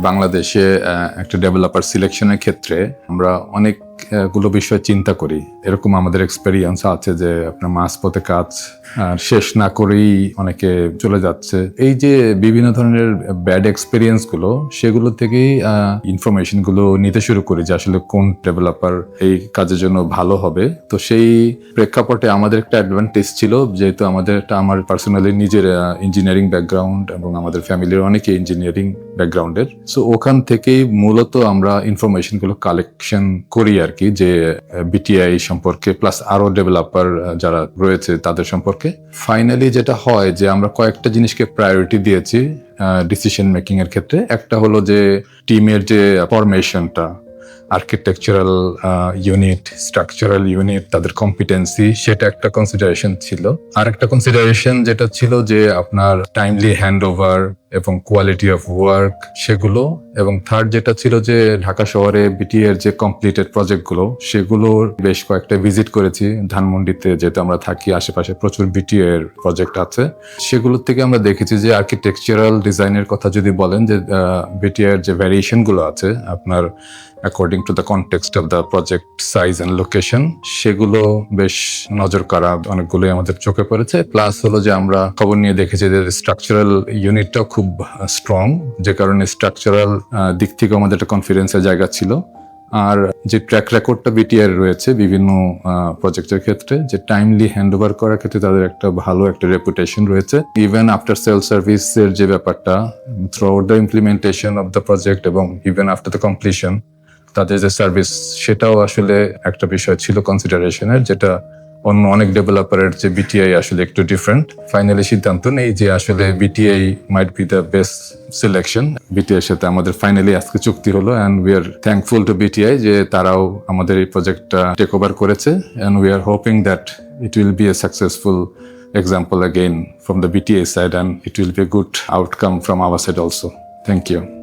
বাংলাদেশে একটা ডেভেলপার সিলেকশনের ক্ষেত্রে আমরা অনেকগুলো বিষয় চিন্তা করি। এরকম আমাদের এক্সপেরিয়েন্স আছে যে আপনার মাঝপথে কাজ শেষ না করেই অনেকে চলে যাচ্ছে। এই যে বিভিন্ন ধরনের ব্যাড এক্সপেরিয়েন্স গুলো, সেগুলো থেকেই ইনফরমেশন গুলো নিতে শুরু করি যে আসলে কোন ডেভেলপার এই কাজের জন্য ভালো হবে। তো সেই প্রেক্ষাপটে আমাদের একটা অ্যাডভান্টেজ ছিল, যেহেতু আমার পার্সোনালি নিজের ইঞ্জিনিয়ারিং ব্যাকগ্রাউন্ড এবং আমাদের ফ্যামিলির অনেকে ইঞ্জিনিয়ারিং ব্যাকগ্রাউন্ডের। সো ওখান থেকেই মূলত আমরা ইনফরমেশন গুলো কালেকশন করি আর কি, যে বিটিআই সম্পর্কে প্লাস আরো ডেভেলপার যারা রয়েছে তাদের সম্পর্কে। ফাইনালি যেটা হয় যে আমরা কয়েকটা জিনিসকে প্রায়োরিটি দিয়েছি ডিসিশন মেকিং এর ক্ষেত্রে। একটা হলো যে টিমের যে ফরমেশনটা, আর্কিটেকচারাল ইউনিট, স্ট্রাকচারাল ইউনিট, তাদের কম্পিটেন্সি, সেটা একটা কনসিডারেশন ছিল। আর একটা কনসিডারেশন যেটা ছিল যে আপনার টাইমলি হ্যান্ড ওভার এবং কোয়ালিটি অফ ওয়ার্ক সেগুলো। এবং থার্ড যেটা ছিল যে ঢাকা শহরে বিটিএ এর যে কমপ্লিটেড প্রজেক্টগুলো, সেগুলোর বেশ কয়েকটা ভিজিট করেছি। ধানমন্ডিতে যেহেতু আমরা থাকি, আশেপাশে প্রচুর বিটিএ এর প্রজেক্ট আছে। সেগুলোর থেকে আমরা দেখেছি যে আর্কিটেকচারাল ডিজাইনের কথা যদি বলেন, যে বিটিএ এর যে ভ্যারিয়েশন গুলো আছে আপনার according to the context of the project size and location, সেগুলো বেশ নজর কাড়া অনেকগুলোই আমাদের চোখে পড়েছে। প্লাস হলো যে আমরা খবর নিয়ে দেখেছি যে স্ট্রাকচারাল ইউনিটটাও খুব স্ট্রং, যে কারণে স্ট্রাকচারাল দিক থেকে আমাদের একটা কনফিডেন্সের জায়গা ছিল। আর যে ট্র্যাক রেকর্ডটা বিটিআর রয়েছে বিভিন্ন প্রজেক্টের ক্ষেত্রে, যে টাইমলি হ্যান্ড ওভার করার ক্ষেত্রে তাদের একটা ভালো একটা রেপুটেশন রয়েছে। ইভেন আফটার সেল সার্ভিসের যে ব্যাপারটা, through out the implementation of the project এবং ইভেন আফটার দ্য কমপ্লিশন, তাদের যে সার্ভিস, সেটাও আসলে একটা বিষয় ছিল কনসিডারেশনের, যেটা অন্য অনেক ডেভেলপারের যে বিটিআই আসলে একটু ডিফারেন্ট। ফাইনালি সিদ্ধান্ত নেই যে আসলে BTI might be the best selection. BTI এর সাথে আমাদের ফাইনালি আজকে চুক্তি হলো, and we are thankful to BTI যে তারাও আমাদের এই প্রজেক্টটা টেক ওভার করেছে, and we are hoping that it will be a successful example again from the BTA side, and it will be a good outcome from our side also. Thank you.